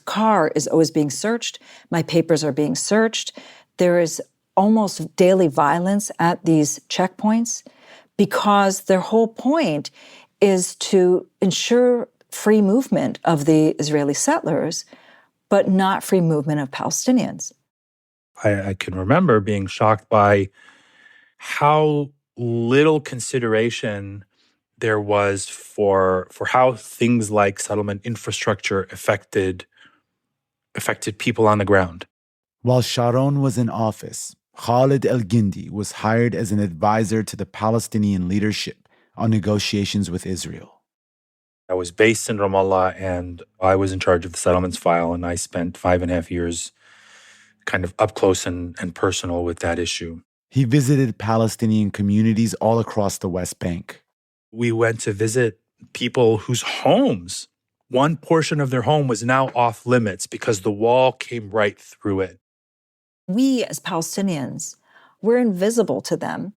car is always being searched, my papers are being searched. There is almost daily violence at these checkpoints because their whole point is to ensure free movement of the Israeli settlers, but not free movement of Palestinians. I can remember being shocked by how little consideration there was for how things like settlement infrastructure affected people on the ground. While Sharon was in office, Khaled El-Gindy was hired as an advisor to the Palestinian leadership on negotiations with Israel. I was based in Ramallah, and I was in charge of the settlements file, and I spent 5.5 years kind of up close and personal with that issue. He visited Palestinian communities all across the West Bank. We went to visit people whose homes, one portion of their home was now off limits because the wall came right through it. We as Palestinians, we're invisible to them.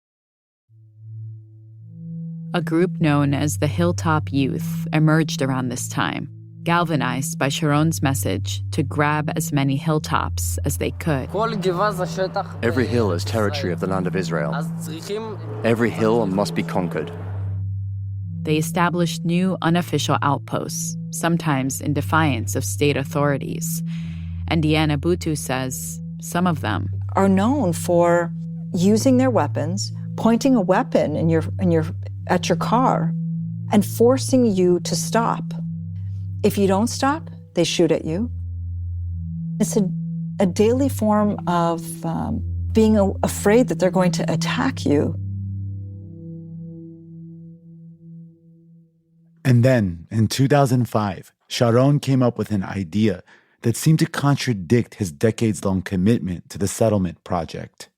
A group known as the Hilltop Youth emerged around this time, galvanized by Sharon's message to grab as many hilltops as they could. Every hill is territory of the land of Israel. Every hill must be conquered. They established new unofficial outposts, sometimes in defiance of state authorities. And Deanna Buttu says some of them are known for using their weapons, pointing a weapon at your car, and forcing you to stop. If you don't stop, they shoot at you. It's a daily form of being afraid that they're going to attack you. And then, in 2005, Sharon came up with an idea that seemed to contradict his decades-long commitment to the settlement project.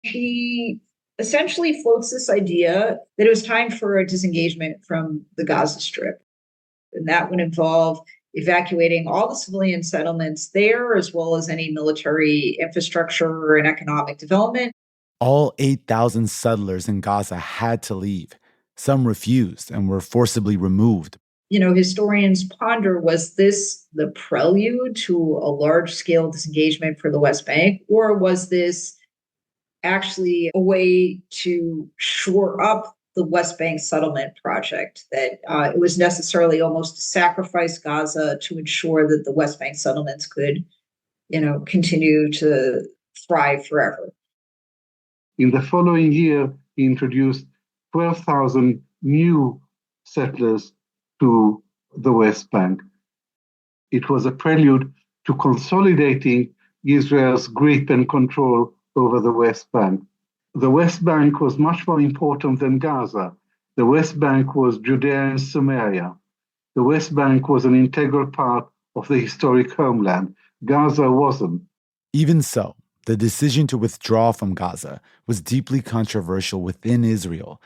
He essentially floats this idea that it was time for a disengagement from the Gaza Strip. And that would involve evacuating all the civilian settlements there, as well as any military infrastructure and economic development. All 8,000 settlers in Gaza had to leave. Some refused and were forcibly removed. You know, historians ponder, was this the prelude to a large-scale disengagement for the West Bank, or was this actually a way to shore up the West Bank settlement project, that it was necessarily almost to sacrifice Gaza to ensure that the West Bank settlements could, continue to thrive forever? In the following year, he introduced 12,000 new settlers to the West Bank. It was a prelude to consolidating Israel's grip and control over the West Bank. The West Bank was much more important than Gaza. The West Bank was Judea and Samaria. The West Bank was an integral part of the historic homeland. Gaza wasn't. Even so, the decision to withdraw from Gaza was deeply controversial within Israel,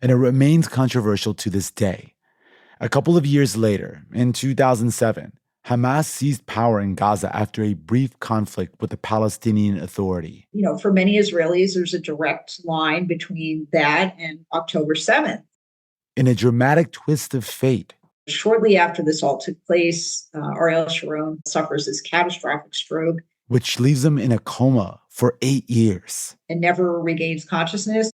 and it remains controversial to this day. A couple of years later, in 2007, Hamas seized power in Gaza after a brief conflict with the Palestinian Authority. For many Israelis, there's a direct line between that and October 7th. In a dramatic twist of fate, shortly after this all took place, Ariel Sharon suffers this catastrophic stroke, which leaves him in a coma for 8 years. And never regains consciousness.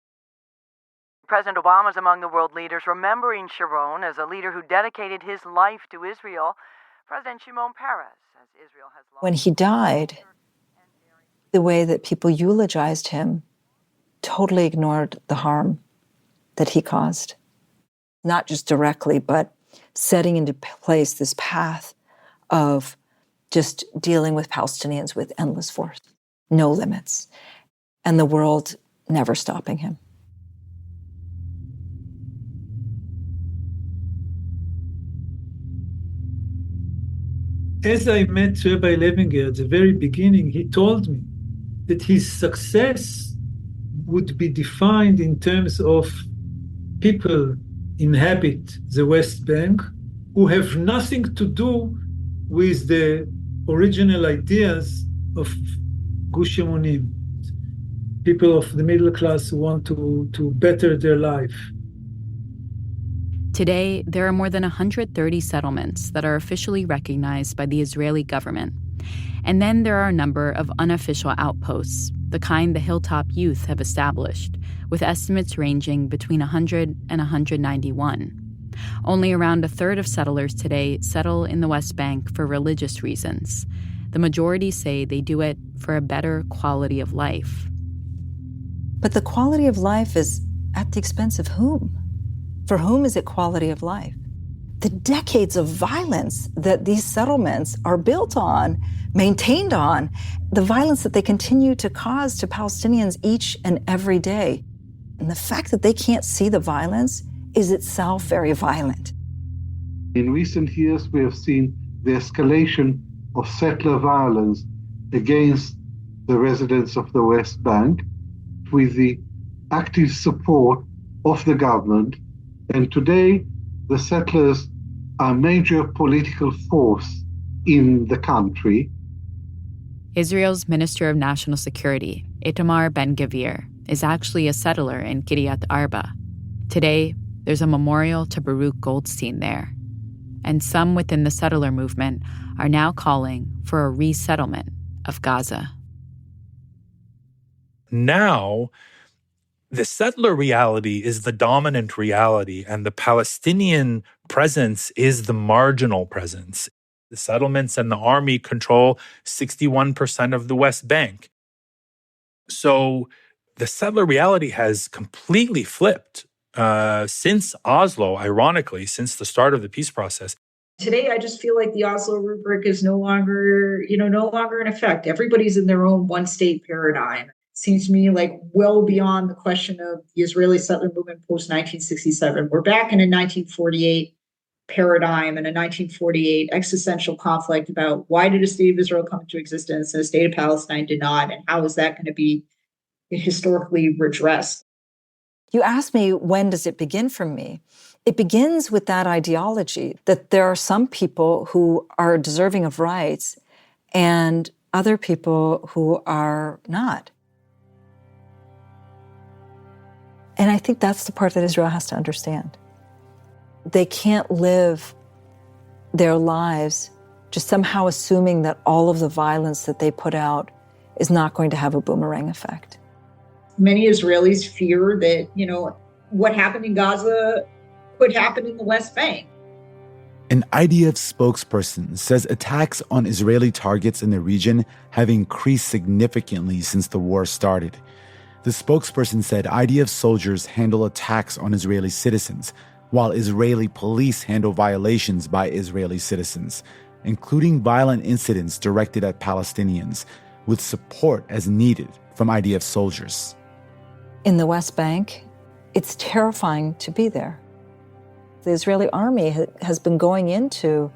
President Obama is among the world leaders remembering Sharon as a leader who dedicated his life to Israel. President Shimon Peres says Israel has lost. When he died, the way that people eulogized him totally ignored the harm that he caused. Not just directly, but setting into place this path of just dealing with Palestinians with endless force, no limits, and the world never stopping him. As I met Rabbi Levinger at the very beginning, he told me that his success would be defined in terms of people inhabit the West Bank who have nothing to do with the original ideas of Gush Emunim, people of the middle class who want to better their life. Today, there are more than 130 settlements that are officially recognized by the Israeli government. And then there are a number of unofficial outposts, the kind the Hilltop youth have established, with estimates ranging between 100 and 191. Only around a third of settlers today settle in the West Bank for religious reasons. The majority say they do it for a better quality of life. But the quality of life is at the expense of whom? For whom is it quality of life? The decades of violence that these settlements are built on, maintained on, the violence that they continue to cause to Palestinians each and every day. And the fact that they can't see the violence is itself very violent. In recent years, we have seen the escalation of settler violence against the residents of the West Bank with the active support of the government. And today, the settlers are a major political force in the country. Israel's Minister of National Security, Itamar Ben-Gvir, is actually a settler in Kiryat Arba. Today, there's a memorial to Baruch Goldstein there. And some within the settler movement are now calling for a resettlement of Gaza. Now, the settler reality is the dominant reality, and the Palestinian presence is the marginal presence. The settlements and the army control 61% of the West Bank. So the settler reality has completely flipped since Oslo, ironically, since the start of the peace process. Today, I just feel like the Oslo rubric is no longer in effect. Everybody's in their own one-state paradigm. Seems to me like well beyond the question of the Israeli settler movement post-1967. We're back in 1948. paradigm and a 1948 existential conflict about why did a state of Israel come into existence and a state of Palestine did not, and how is that going to be historically redressed? You asked me, when does it begin for me? It begins with that ideology that there are some people who are deserving of rights and other people who are not. And I think that's the part that Israel has to understand. They can't live their lives just somehow assuming that all of the violence that they put out is not going to have a boomerang effect. Many Israelis fear that, what happened in Gaza could happen in the West Bank. An IDF spokesperson says attacks on Israeli targets in the region have increased significantly since the war started. The spokesperson said IDF soldiers handle attacks on Israeli citizens, while Israeli police handle violations by Israeli citizens, including violent incidents directed at Palestinians, with support as needed from IDF soldiers. In the West Bank, it's terrifying to be there. The Israeli army has been going into,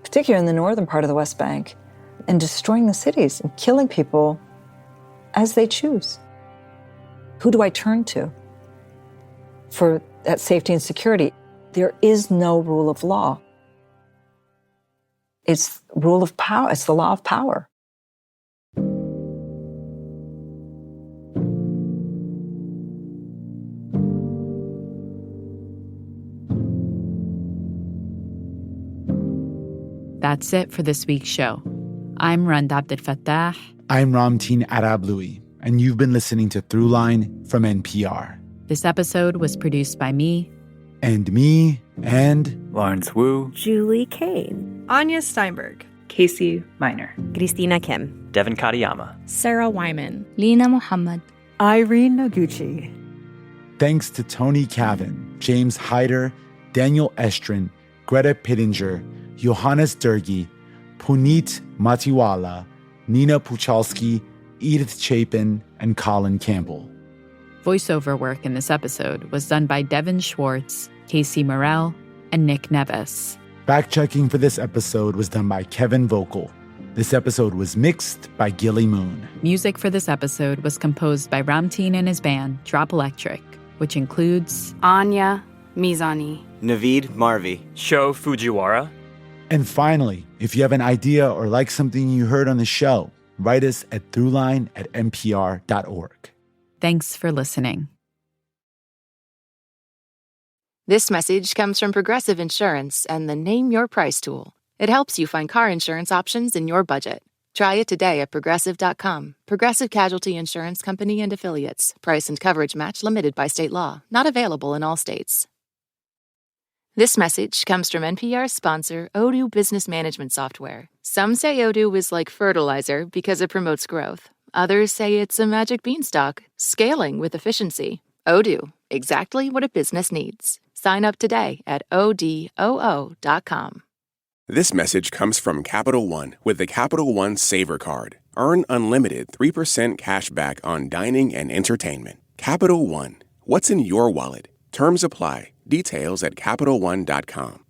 particularly in the northern part of the West Bank, and destroying the cities and killing people as they choose. Who do I turn to for that safety and security? There is no rule of law. It's rule of power. It's the law of power. That's it for this week's show. I'm Rand Abdel Fattah. I'm Ramtin Arablouei, and you've been listening to Throughline from NPR. This episode was produced by me. And me, and Lawrence Wu, Julie Kane, Anya Steinberg, Casey Miner, Christina Kim, Devin Katayama, Sarah Wyman, Lina Muhammad, Irene Noguchi. Thanks to Tony Cavan, James Hyder, Daniel Estrin, Greta Pittinger, Johannes Durgi, Puneet Matiwala, Nina Puchalski, Edith Chapin, and Colin Campbell. Voiceover work in this episode was done by Devin Schwartz, Casey Morell, and Nick Neves. Fact-checking for this episode was done by Kevin Vogel. This episode was mixed by Gilly Moon. Music for this episode was composed by Ramtin and his band, Drop Electric, which includes Anya Mizani, Naveed Marvi, Sho Fujiwara. And finally, if you have an idea or like something you heard on the show, write us at throughline@npr.org. Thanks for listening. This message comes from Progressive Insurance and the Name Your Price tool. It helps you find car insurance options in your budget. Try it today at Progressive.com. Progressive Casualty Insurance Company and Affiliates. Price and coverage match limited by state law. Not available in all states. This message comes from NPR's sponsor, Odoo Business Management Software. Some say Odoo is like fertilizer because it promotes growth. Others say it's a magic beanstalk, scaling with efficiency. Odoo, exactly what a business needs. Sign up today at odoo.com. This message comes from Capital One with the Capital One Saver Card. Earn unlimited 3% cash back on dining and entertainment. Capital One, what's in your wallet? Terms apply. Details at CapitalOne.com.